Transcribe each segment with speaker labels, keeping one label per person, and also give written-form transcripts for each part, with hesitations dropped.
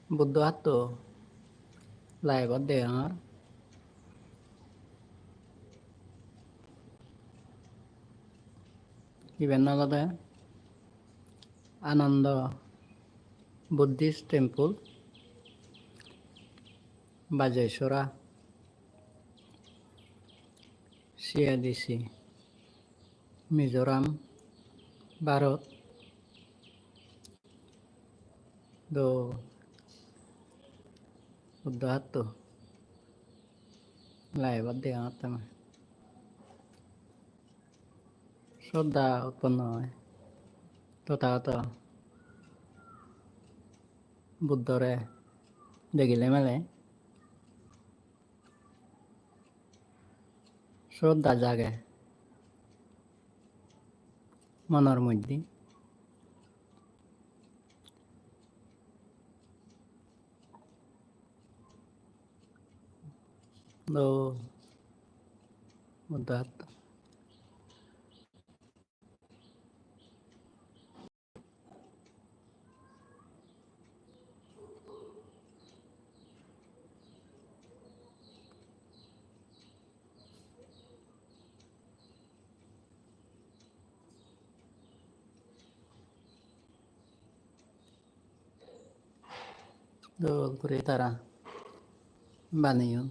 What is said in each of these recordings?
Speaker 1: Buddha atto lại vấn đề đó even olode Ananda Buddhist temple Bajeisora CIDC Mizoram Bharat do Buddha atto lại vấn đề đó tama শ্রদ্ধা উৎপন্ন হয় তথাগত বুদ্ধরে দেখিলে মেলে শ্রদ্ধা জাগে মনের মধ্যে তো বুদ্ধ আত্ম দোল করে তারা বানিয়ন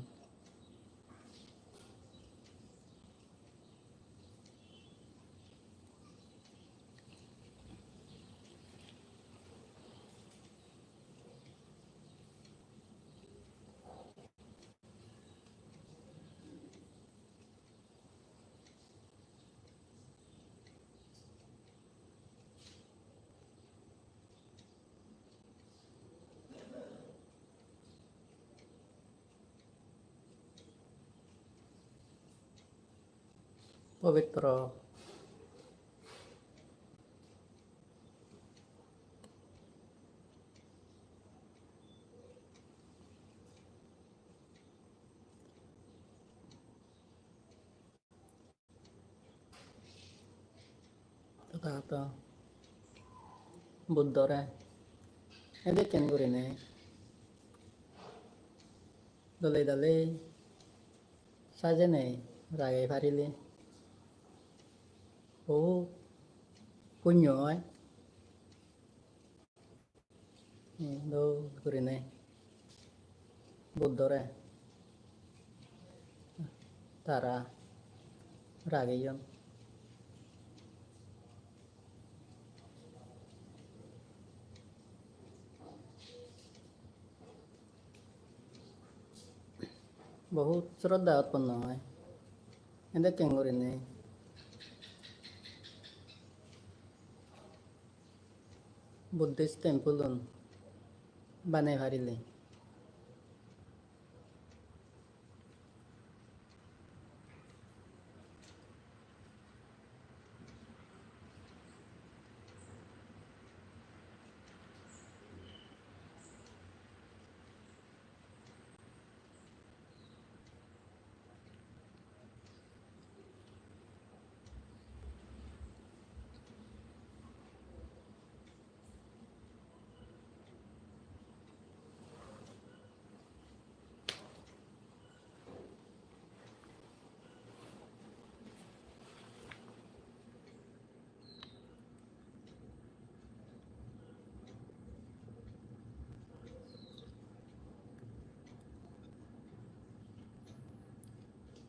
Speaker 1: পবিত্র তথাগত বুদ্ধরে এদের কেন করে নেই দলে দলে সাজে নেই রাগে ফারিলে বহু পুণ্য হয় দোল করে নেই বুদ্ধরে তারা রাগেজন বহুত শ্রদ্ধা উৎপন্ন হয় এদের কেন করে নেই বুদ্ধিস্ট টেম্পল বানাই হারিলে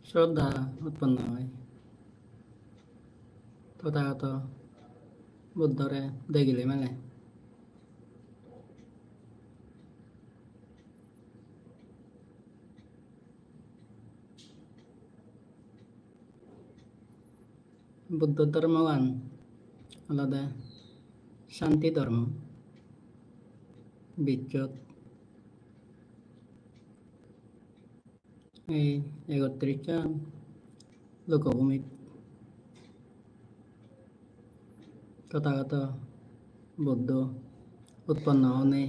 Speaker 1: শ্রদ্ধা উৎপন্ন হয় তথাগত বুদ্ধরে দেখিলে মানে বুদ্ধ ধর্মগান আলাদা শান্তি ধর্ম বিচ্যুত এই ৩১টা লোকভূমি তথাগত বুদ্ধ উৎপন্ন হনে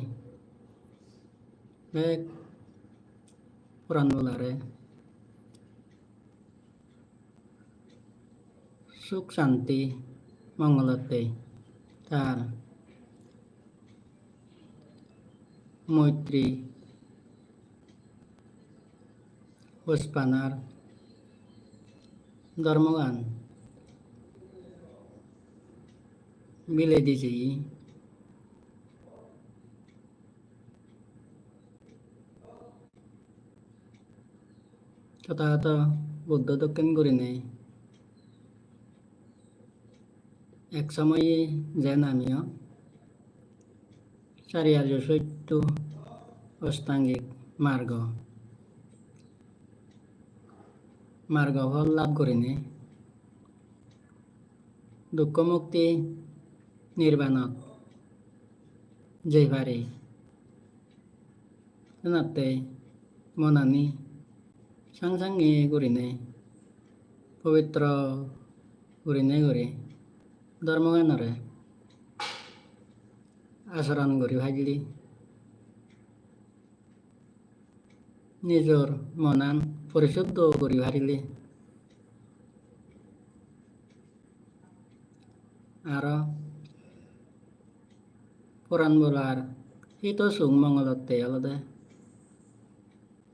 Speaker 1: এক পুরাণ বলারে সুখ শান্তি মঙ্গলতে তার মৈত্রী, Hojpanar ধর্মগান বিলে দিছি তথাগত বুদ্ধ দক্ষিণ করিনে এক সময়ে যেন আমিও চারি আর্য সত্য অষ্টাঙ্গিক মার্গ ফল লাভ করিনে দুঃখ মুক্তি নির্বাণত যেই পারে তেনাতে মনানি সাংসাঙ্গি করিনে পবিত্র করিনে করে ধর্মগানরে আচরণ কৰি ভাগিলি নিজৰ মনান পৰিশুদ্ধ কৰি ভাৰিলি আৰু পুৰাণ বোলাৰ হিত সুখ মংগলতে অলদে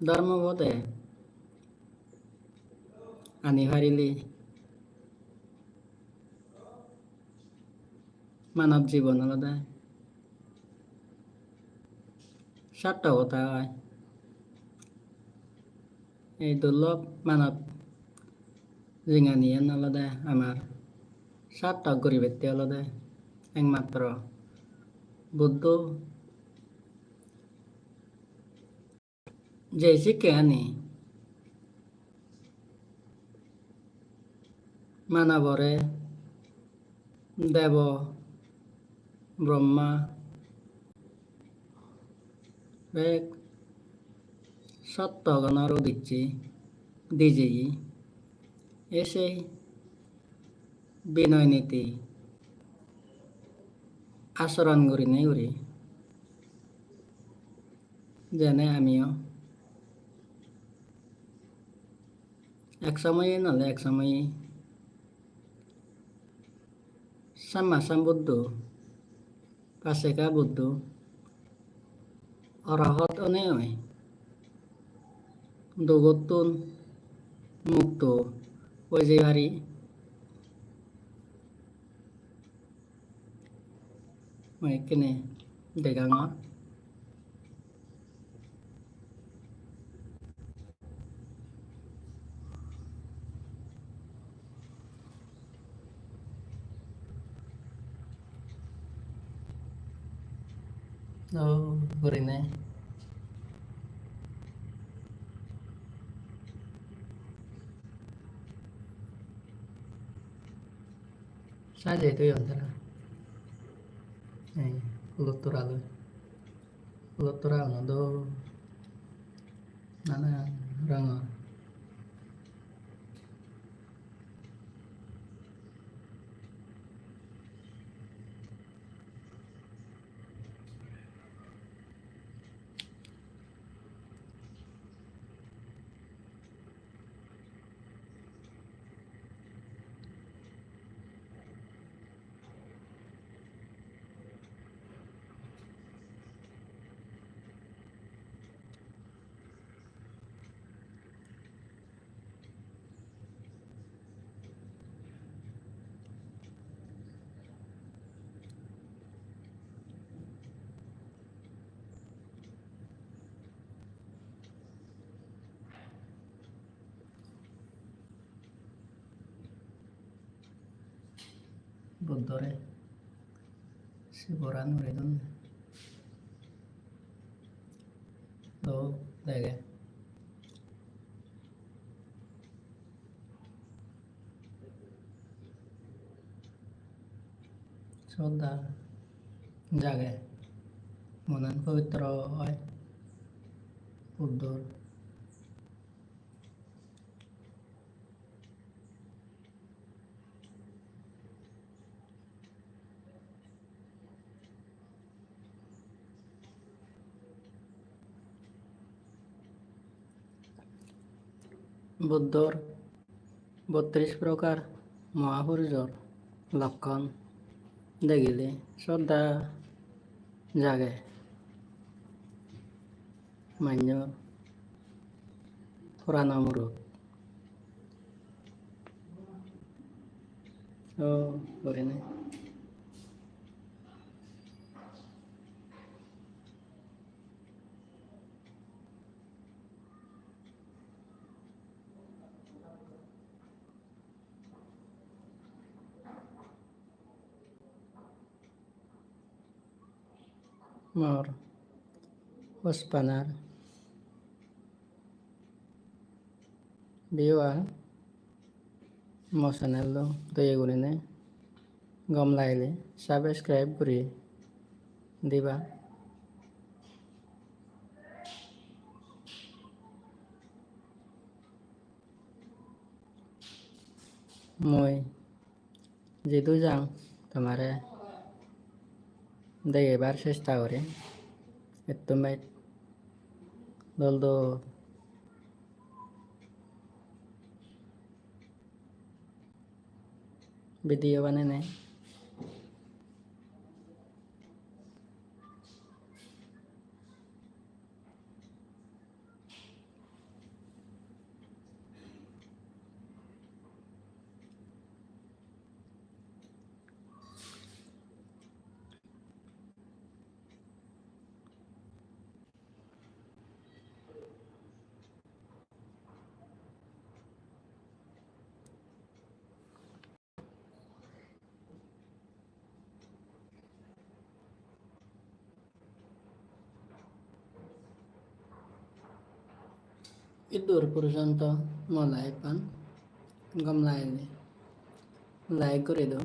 Speaker 1: ধৰ্মপদে আনি ভাৰিলি মানৱ জীৱন অলদে সাৰ্থকতা হয় এই দুৰ্লভ মানৱ জিঙানিয়ে নলদে আমাৰ সাৰ্থক কৰি পেতে অলদে একমাত্ৰ বুদ্ধ যে শিক্ষা আনি মানৱৰে দেৱ ব্ৰহ্মা এক সত্যগণৰ দিছি এসে বিনয় নীতি আচরণ করি নাই করি যেনে আমিও এক সময়ে নহলে এক সময়ে সাম্মা সম্বুদ্ধ পাশেকা বুদ্ধ অরহত অনেয় দুগতুন মুক্ত ওই যে হারি কেনে দেখাঙর કરીને saja itu ya antara kultural nado nana rangor Buddhore siburan uridun do dege শ্রদ্ধা জাগে মনন পবিত্র হয় বুদ্ধর বুদ্ধর 32 প্রকার মহাপুরুষর লক্ষণ দেখিলে শ্রদ্ধা জাগে Manyur Purana Muruk. Oh, ini. Mor Hojpana Biwa Mosanello Doyegurine Gomlaile Subscribe Guri Diba Moi JuJu যাও তোমারে দেবার চেষ্টা করে তুমি দলদো ভিডিও বানানে Idur পর্যন্ত মলাই পান গমলাইলে লাইক করে দাও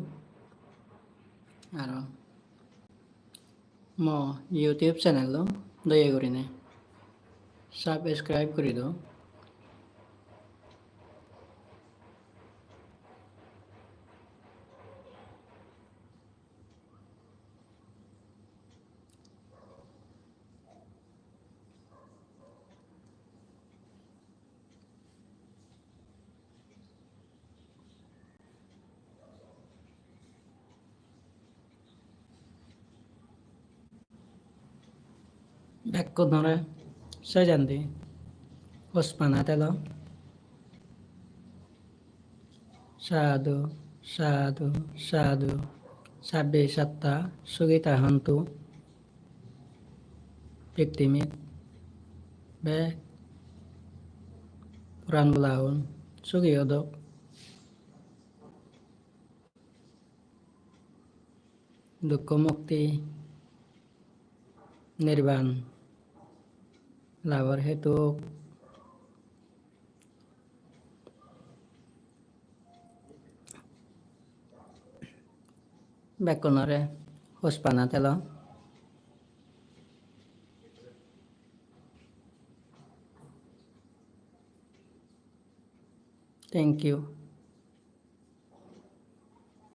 Speaker 1: আর মো ইউটিউব চ্যানেল দয়াকরিনে সাবস্ক্রাইব করে দাও Bekkhunore Sajanti Hojpana Telw Sadhu Sadhu Sadhu Sabbe Satta Sugita Hantu Piktimit Bek Puran Belaun Sugiyodok Dukkha Mukti Nirvan Lavar Hetu Bekkhunore Hojpana Telw Thank you.